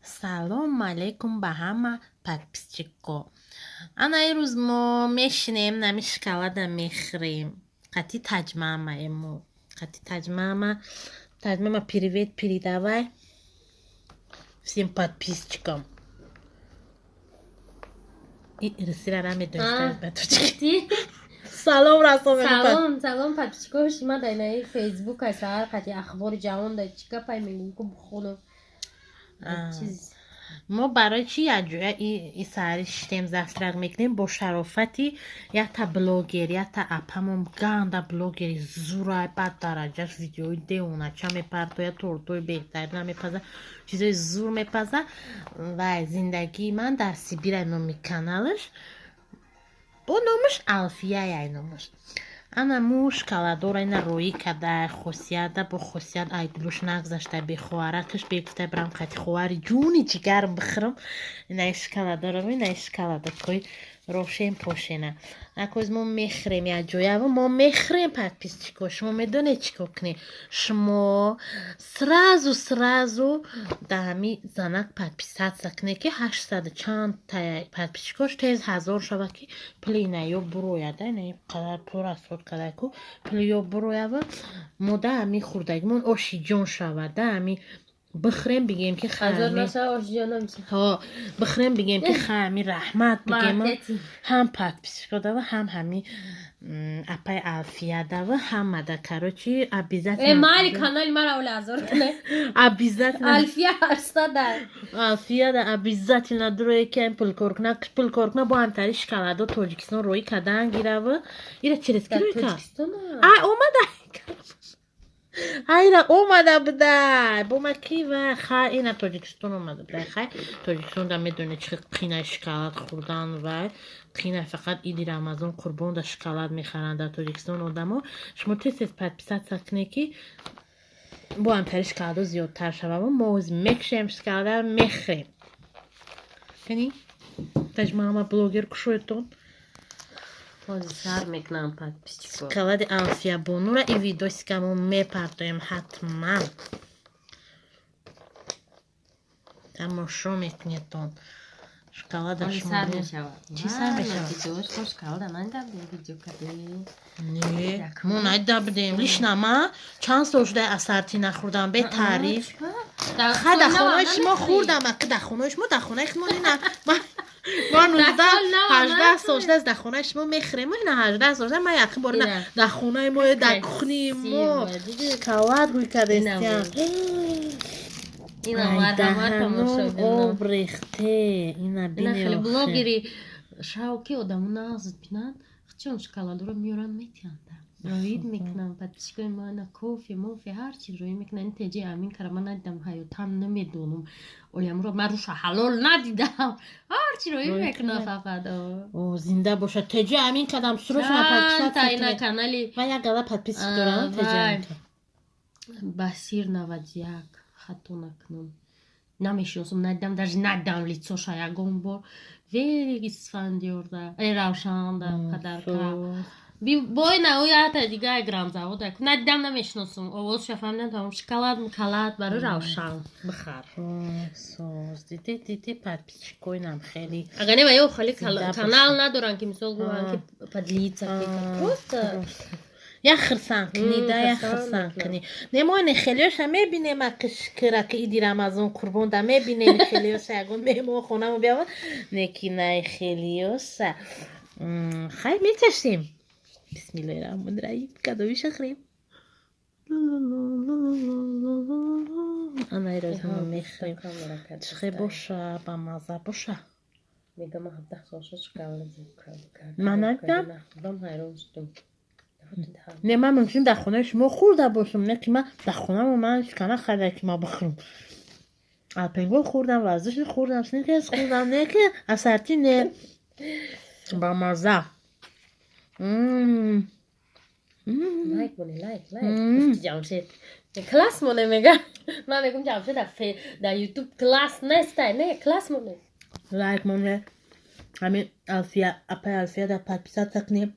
салом алейкум ба ҳама подписчикҳо. Ана ирӯз мо мешинем нами шоколада мехӯрем. Қати таҷмама ему. Қати таҷмама. Таҷмама привет передавай всем подписчикам. И ресира медонистаешь ба точки. Салом расом. Салом подписчиков шума дар наи фейсбук ҳастар қати ахбори ҷаҳон дар чика пай мегӯем ку бихӯнам. мо барои чи яҷоя и сари штем завтрак мекунем бо шарофати якта блогер, якта апамон ганда блогери зурай бад дараҷаш видеои деунача мепартоя, тортои беҳтарина мепаза, чизои зур мепаза. Вай зиндагии ман дар Сибир ай номи каналаш бо номаш Алфия ай номаш. Ана му шоколадора ина роӣ кадай хосияда бо хосият ай дилуш нагзашта бехоаракаш бегуфта брам қати хоари ҷуни ҷигарм бихӯрам. Инаи шоколадора инаи шоколадакои рошен пошена. Акоз мо мехӯрем яҷоява мо мехӯрем подписчико. Шумо медонед чӣ кор кунед? Шумо сразу да ҳами занак подписатся кунед ки 800 чанд тая подписчикош тез 1000 шава ки пули инаиё бурояда. Инаи қадар пур асод кадай ку пулиё буроява мо да ҳами хурдагимон оши ҷон шавада ҳами бихӯрем бигем ки бихӯрем бигем ки хами раҳмат бигем ҳам подписчикодава ҳам ҳами апай Алфиядава ҳамада короче майли канали мара улазор куне Алфияда обязательно дурое ки ин пулкоркна бо ҳамтари шоколадо Тоҷикистон роӣ кадан гирава ира через ки роӣ кад ай омада айра омада будай бо ма ки ва хай ина Тоҷикистон омада будай хай Тоҷикистон да медонед чӣ қинаи шоколад хӯрдан вай қинай фақат иди рамазон қурбон да шоколад мехаранд дар Тоҷикистон одамо. Шумо тез подписатся кунед ки бо ҳамтари шоколадо зиёдтар шавам. мо оз мекушем шоколада мехӯрем. кани таҷмама блогер кушоятон сар мекунам подписчиков. Шоколади Алфия Бонура и видосикамо мепартоем ҳатман. тамошо мекунедон. Шоколадаш сар мешавад. Чӣ сар мешавад? Шоколада надабдем видео кадем. Не, мо надабдем. Лишна ма чанд сол шуда асарти нахӯрдам бе таъриф. Ха дар хонаи шумо хӯрдам, ака дар хонаи шумо дар хонаи худмон ина мо 19-18 сол шуда дар хонаи шумо мехӯрем. мо ина 18 сол шуда ма яқин бор дар хонаи мо дар кухни мо шоколад рӯй кардестиам. ина мадамат тамошо об рехте. ина бинё блогери шавки одаму нағз бинанд хачон шоколадро миёран метианда роид мекунам подписчикои мо ина кофе мофе ҳар чиз роид мекунам. ин теҷи амин кара ман надидам ҳаётан намедонам оямро ман руша ҳалол надидам ҳар чи роид мекунам фақат зинда бошад. теҷи амин кадам суроша подписатся ина канали ва як гала подписчик дорам теҷи амин басир 91 хато накунам намешиносам надидам даже надидам лицоша ягон бор велиги сфандёрда равшанда кадарка бойна оята дигар грамзавода надидам намешиносам овозша фаҳмидам тамом шоколад мукалад барои равшан бихар дите подписчикоинам хеле агар не ё хали канал надоран ки мисол гӯян ки подлиться просто як хирсан кунӣ да як хирсан кунӣ немоне хелиёша мебинем акшкира ки иди рамазон қурбон да мебинем хелиёша ягон меҳмон хонамо биёвад неки най хелиёша хай мечашем бисмиллаҳи раҳмони раҳим кадови шахрем ана ирозҳама мехӯрем чихе боша ба маза боша мегам 17 солша шоколад ман надидам не ман мумкин дар хонаи шумо хӯрда бошам не ки ман дар хонамо ман шикана харда ки ман бихӯрам алпенгол хӯрдам варзиши хӯрдам сникерс хӯрдам не ки асарти не ба маза лайк ҷамшед класс моне мега ман мегум ҷамшед дар ютуб класс нестай не класс моне лайк моне ҳамин Алфия апай Алфия дар подписатся кунем.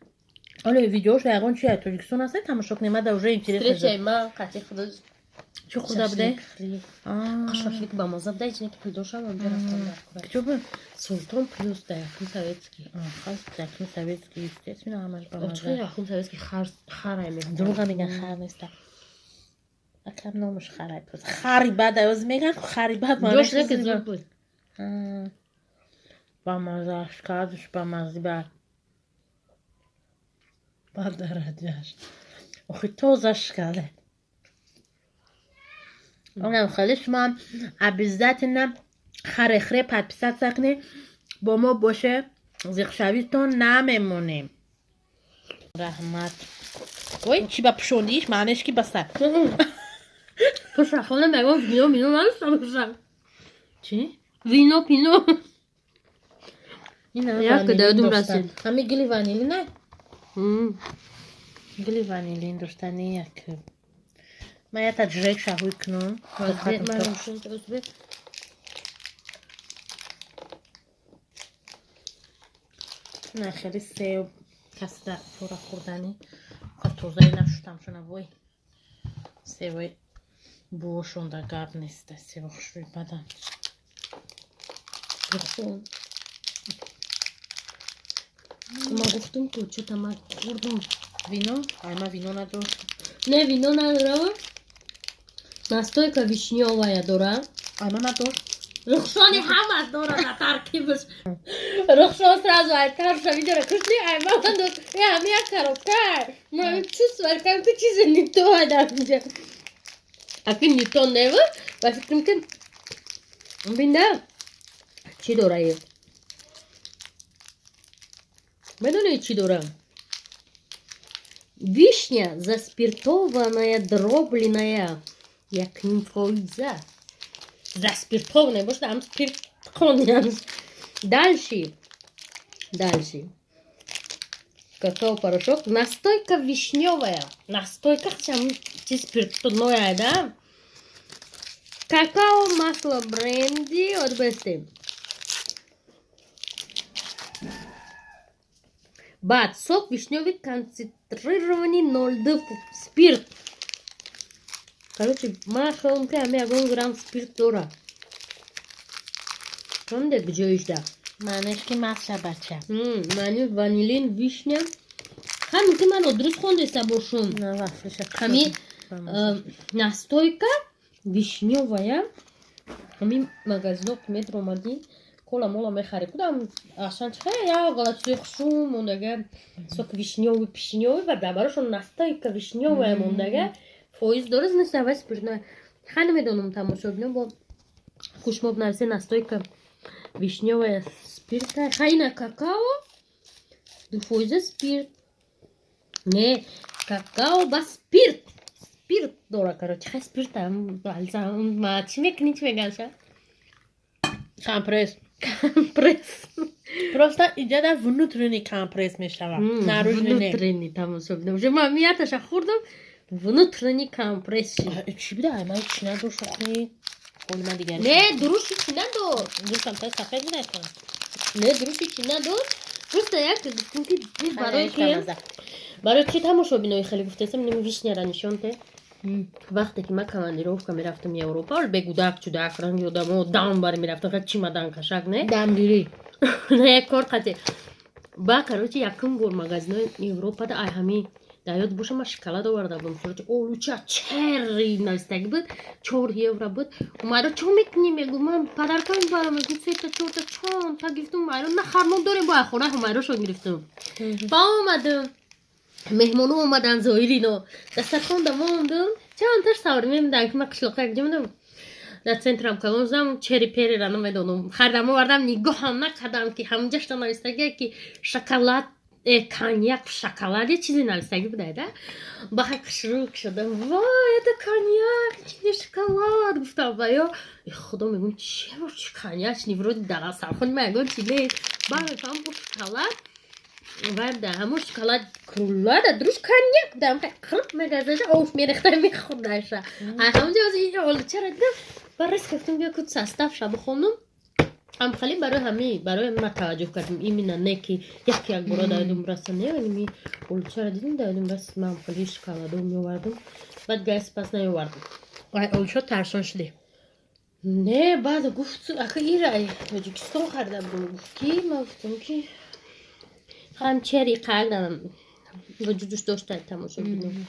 Оля видеош ягон чи ай Тоҷикистон аст тамошо кунем. Мада уже интерес встречай ма қати худо چه خورده بوده؟ Шашлик ба маза буда, ичине ки пӯйдошам онҷо рафтам дар Курай. Чё бы? Султон плюс да Яхин Советский. Хас якин советский, естественно, ҳамаш ба Чиқар маза. Яхин Советский харай мехӯрам. Дурӯға меган хар неста. Акам номаш харай пӯз. Хари бад оз меган, хари бад Ҷош не ки зуд буд. Ба мазаш, кадуш ба мази ба. Ба дараҷаш. Охи тозаш кале. Онам хеле шумо обязательно харехре подписаться кунӣ. Бо мо боше зиқшавитон намемонем. Раҳмат. Ой, чӣ ба пӯшондиш? Маънеш ки баста. Пӯшахона мегон вино мино надоштам бошам. Чӣ? Вино пино. Ин Як додум расид. Ҳами гили ванили не? Гили ванилин дошта не як. Ман як та ҷрек шаҳуй кунам. Не хеле сев касда пора хӯрданӣ. Тозаи нашудам шуна вой. Севои буошонда гап неста. Сево хушбӯй бада. Ма гуфтум ку чӯта ман хӯрдум. Вино? Ай ман вино надошт. Не вино надорам. Настойка вишнёвая дорам. Ай ман надошт. Рухшони ҳамаш дорад на таркибаш. Рухшон сразу айтар шавидора кушни ай ман дорад. Я ҳами як коробка. Ман чувствовал как бы чизи не то адамҷа. Аки не то нева. Ва фикрам ки бинда чӣ дора ё? Медонед чӣ дорам? Вишня заспиртованная, дробленая. Як нимфоиза. Заспиртованная, бо что там спирт коньяк. Дальше. Какао-порошок. Настойка вишневая. Настойка спиртное, да? Какао, масло, бренди от Бесты. Бад, сок вишневый концентрированный 0,2 спирт. Короче, махом ки ҳами 1 грамм спирт дора. Ҳамде биҷоиш да. Маънеш ки масла бача. Мани ванилин, вишня. Ҳамин ки мано дуруст хондаиста бошум. Ҳами настойка вишнёвая. Ҳами магазино ки медромадӣ кола мола мехарӣ. Кудам ашан чихая я галатчизи хушум мондага сок вишнёвый пишнёвый ва барошон настойка вишнёвая мондага. Фоиз дорад неста ва спиртное. Хеле медонам тамошобинам бо хушмоб нарсе настойка вишнёвая спирта. Хайна какао 2 фоиза спирт. Не, какао ба спирт. Спирт дора короче. Хай спирта ма чӣ мекунӣ чӣ мегаша? Компресс. Компресс. Просто иҷода внутренний компресс мешавад. Наружный не. Внутренний тамошобинам. Уже ман мияташа хӯрдам. Внутренний компресс. Чӣ буда? Ай ман чӣ надошт охи? Оли ман дигар. Не, дуруши чӣ надошт. Дӯстам та сафед будакам. Не, дуруши чӣ надошт. Просто як гуфтем ки барои чӣ тамошобинои хеле гуфтесам ними вишняра нишонте. Вақте ки ман командировка мерафтам Европа, ол бегудак чудак ранги одамо дам бар мерафтам ка чимадан кашак не? Дамгирӣ. Не кор қате. Ба короче якум бор магазинои Европада ай ҳами даёд боша ман шоколад оварда будам. Короче олуча черри навистаги буд. 4 евро буд. Умайро чо мекунӣ мегӯ ман падаркам барам мегӯ 3-4 чон та гирифтам умайро на хармон дорем бо хона умайрошон гирифтам. Ба омадам. Меҳмоно омадан зоирино. Дастархонда мондам. Чандташ савар мемдан ки ман қишлоқта якҷа будам. Дар центрам калонзам черри перира намедонам. Харидам овардам нигоҳам накардам ки ҳамҷашта навистагие ки шоколад коньяк в шоколаде чизе навистаги буда да. Бахай шурӯъ шудам. Вай, это коньяк, чизе шоколад гуфтам ва ё худо мегӯям черо чи коньячни вроде дар дастархон мегӯям чи не. Баъдам бо шоколад варда ҳамон шоколад крулада дуруш коньяк дам хрп мегазаша оф мерехта мехӯрдаша. Ай ҳамҷа олучара дидам ба рис гуфтам бия куд составша бихонам. Ам хали барои ма таваҷҷӯҳ кардем именно не ки як бора даёдум раса не ними олучара дидем даёдум рас ман хали шоколадо меовардам баъд газ пас наовардам. اول شد ترسان شدی. نه بعد گفت آخه ایران تاجیکستان خریدم رو گفت کی ما گفتم کی خانم چری قلدم وجودش داشته تماشا بینم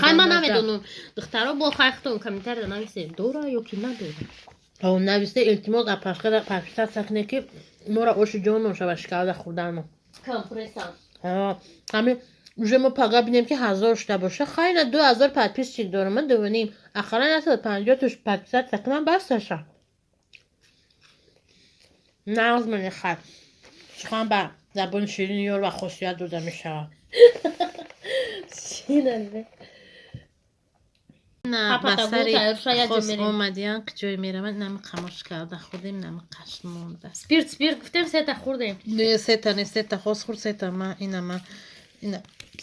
خانم من نمیدونم دخترها با خواهدون کمیتر نمیسه دوره یا که ندوره او نویسته التماس پشکه سکنه که مورا اوش جون نوشه و شکل خوردن کمپرسان همین روژه ما پاگا بینیم که 1000 شده باشه خیلی 2000 پدپیس چیک دارم من دوونیم اخیرا 150 توش پدپیس سکنم بستشه نه از من خیلی شخوام با زبان شیرین یور و خصوصیت دوده میشه چی نه بسری خوص اومدیان که جای میره من نمی خموش کرده خودیم نمی قشن مونده سپیرت گفتم سه تا خوردیم نه سه تا خوص خورد سه تا من اینا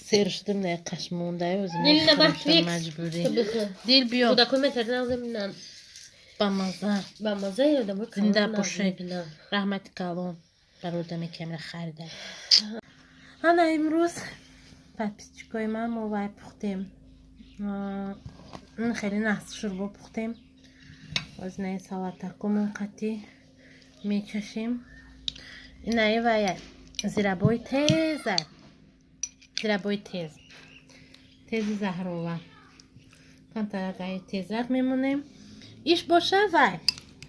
سیر شدم نه قشن مونده و دیل نبخت مجبوری دیل بیا بودا کنم ترنه زمینم با مزه یادم بود زنده باشه رحمت کلام برودم کمره خریده حالا امروز پدپیسچیکای من موای پختیم خیلی نحس شوربا پختیم از نه سالاتکمون قطی میکشیم اینه و زیرابای تیز زهروا کنترگای تیزک میمونیم ایش باشه و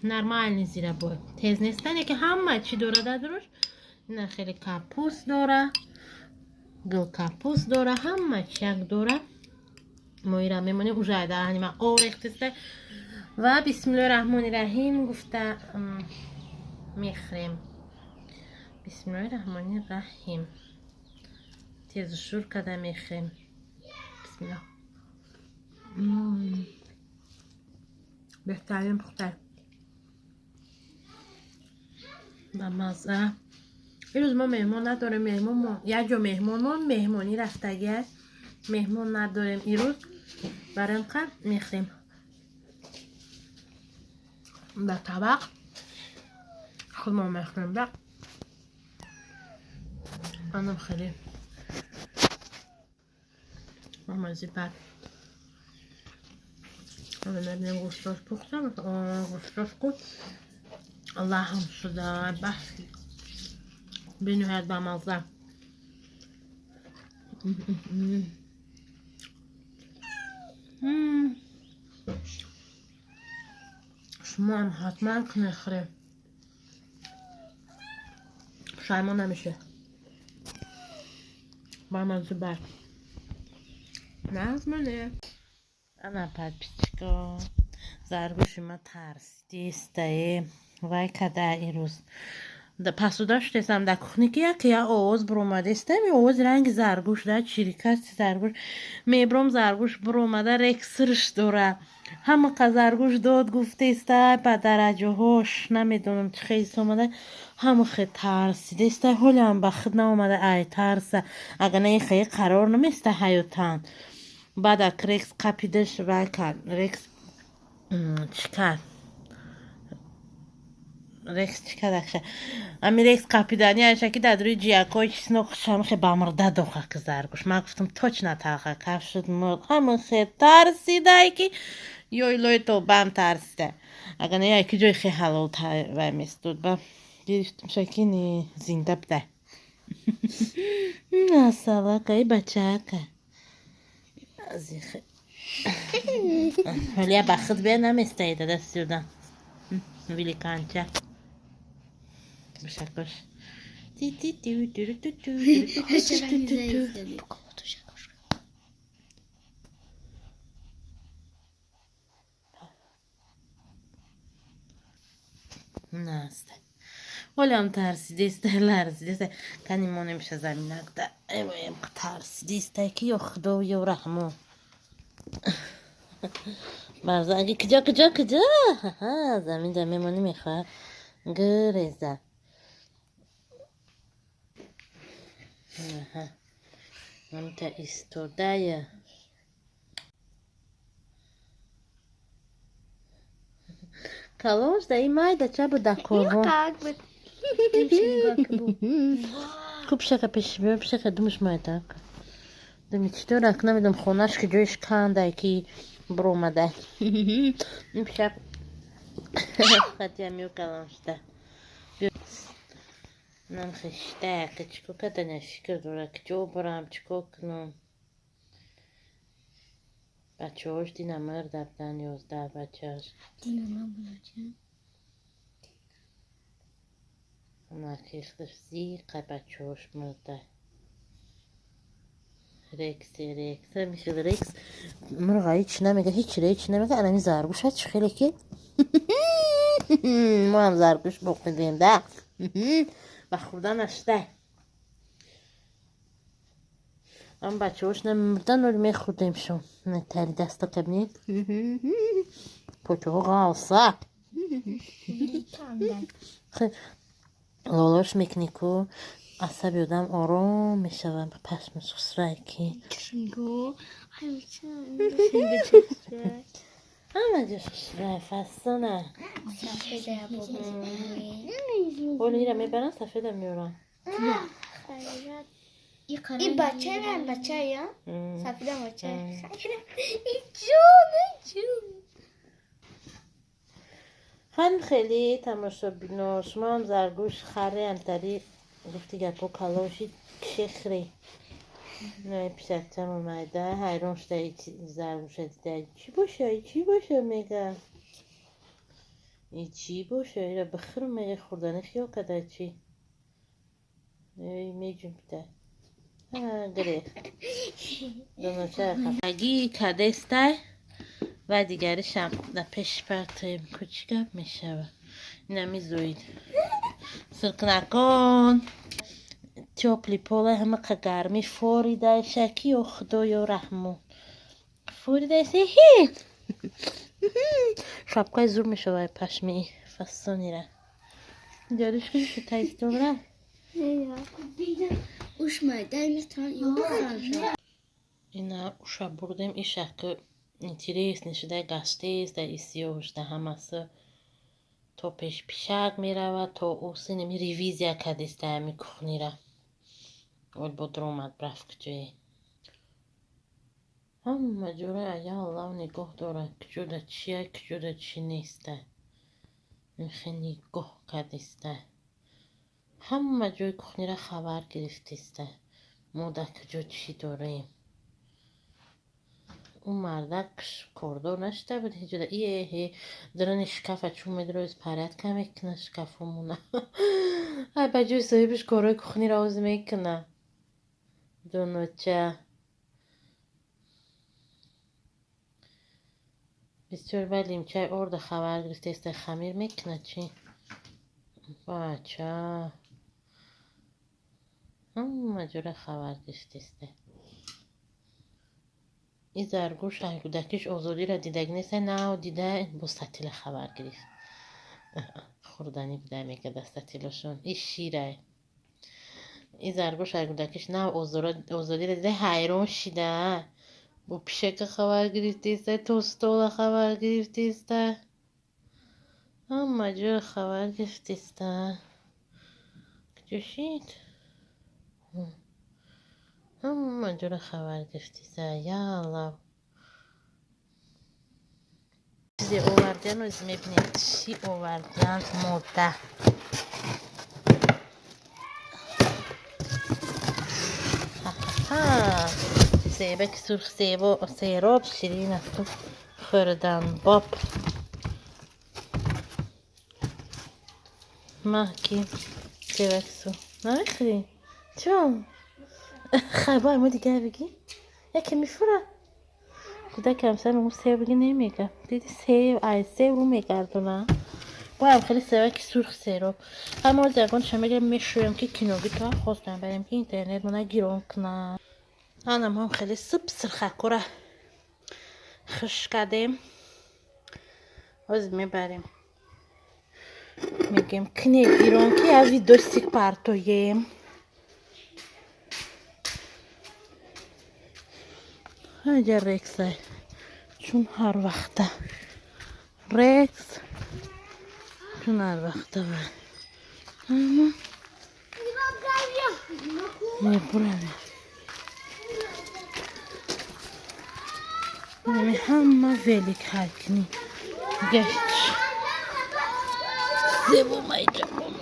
نرمال زیرابای تیز نیستن که همه چی دوره دادروش اینه خیلی کپوس داره گل کپوس داره همه چی یک دوره مویرا میمونیم اوجه در هنیمه آرختسته و بسم الله الرحمن الرحیم گفته میخریم بسم الله الرحمن الرحیم تیز شور کده میخریم بسم الله بهترین پخته و مزه این روز ما مهمان نداریم یک جا مهمانی رفتگه مهمون نداریم این روز برای اینقدر میخریم به طبق خود ما میخریم ده انم خیلی مامازی بد حالا نبینیم گوشتاش پختم گوشتاش کن الله هم شده بس بینوید به مزه شما هم حتما نخره شایما نمیشه با مزه بر نه از منه انا پدپیچکا زرگوش ما ترسیدی استایه وای کده ای روز پسو داشتم در کخنیکی که یا آواز برومده استم یا آواز رنگ زرگوش ده چیریکاست زرگوش میبروم زرگوش برومده رکسرش دوره همه که زرگوش داد گفته استه به درجه هاش نمیدونم چه خیلی اومده همه خیلی ترسیده استه حالی هم به خود نامده ای ترسه اگه نه خیلی قرار نمیسته حیاتان بعد اک رکس قپیدش و کرد رکس چکر رکس چکر دکشه امی رکس قپیدنی هرشکی در روی جیاکای چیز نخشم خیلی بامرده دوخه که زرگوش من گفتم توچ نتاقه کف شد مرد همه خیلی ترسیده که یوی لوی تو بام ترسیده اگه نه یکی جای خیلی حلال و میستود با دیشتم شکی نی زنده بده ناسالا که بچه که ازی خیلی ولی بخت بیا نمیستایده دستی بودن ویلی کانچه بشکش نسته ولی هم ترسیده استه لرزیده استه کنی ما نمیشه زمینک ده ایم ترسیده استه که یا خدا و یا رحمو برزه اگه کجا زمین میمونی میخواه گریزه من تا ایستوده کلوش ده این مای ده چه بوده کارون خوب شکه پیش بیم شکه دومش مای ده دمی چطور اک نمیدم خونش که جویش کنده که برو اومده امشب خدیم یو کلانشته نم خشته که چکو که نشکر دوره که جو برم چکو کنم بچه هاش دینا مردن 11 بچه هاش دینا من بودم اونا که اختش زیقه بچه هاش مرده رکس میشه رکس مرغا هیچ نمیگه هیچ نمیگه الان زرگوش هست خیلی که ما هم زرگوش بکنیم ده و خوردن اشته اما بچه هاش نمیردن ولی میخوردیم شون تری دستا کبنید پوچه ها غالصه خیلی لالوش میکنیکو عصبی آدم آرام میشوم پس میسوسره کی شنگو همه جا سوسره فستانه اولی را میبرن سفید هم میورن این بچه من بچه یا سفیدم بچه خیلی تماشا بینو شما هم زرگوش خره انتری گفتی گپو کلاشی کخری نه پیشتم اومده حیران شده ایچی زرگوش دیده چی باشه میگه چی باشه ایره بخیرم میگه خوردنی خیال کده چی میجون بیده گریخ دونوچه خفگی کدسته و دیگرش هم در پیش پرتایم کوچیکم میشه اینمی زوید سرک نکن چوپلی پوله همه که گرمی فوریده شکی و خدای و رحمون فوریده سیهی شبکای زور میشه بای پشمی فستانی را جارش کنی که تایستون را اینا uşa buradayım iş hakkı interesli de gazeteyiz de istiyoruz da haması to peş pişak mirava to usinimi revizya kadistemi kuhnira ol bodromat bırakıcı ama jura ya Allah nigah dاره کجوده چیه کجوده چی نیسته میخوای نگاه کدیسته همه جای کخنی را خبر گرفتیسته ما در کجا چی داریم اون مردک کردو نشته بود هیچ ایه درن شکافه چون میدروز پرد که میکنه شکافمونه های بجوی صاحبش کارای کخنی را آز میکنه دونوچه بسیار بلیم چای ارد خبر گرفته است خمیر میکنه چی بچه همه جوره خبر گرفته است این زرگوش کودکش آزادی را دیدگ نیست نه دیده با ستیل خبر گرفت خوردنی بوده میگه دستتیلشون این شیره این زرگوش کودکش نه آزادی را دیده حیران شده با پیشک خبر گرفته است توستول خبر گرفته است همه جور خبر گرفته است کجا شید همه جور خبر گرفته است یا الله چیزی آوردن از میبینید چی آوردن مده سیبک سرخ سیراب شیرین است و خوردن باب ماکی سیبک سرخ نمیخوری چون خیلی ما دیگه بگی یکی میفوره کودک همسر میگم سیب بگی نمیگه دیدی سیب رو میگردونه باید خیلی سیبک سرخ سیراب اما زبان شما میشویم که کینوگی تو خواستم بریم که اینترنت منو گیرون کنه هم خیلی سرخه کره خوش کردیم از میبریم میگیم کنی گیرون که از ویدوستیک پرتویم هجا رکسه چون هر وقته رکس چون هر وقته و اما میبرم Hamma velikakni. Geç. Sevamayacağım onu.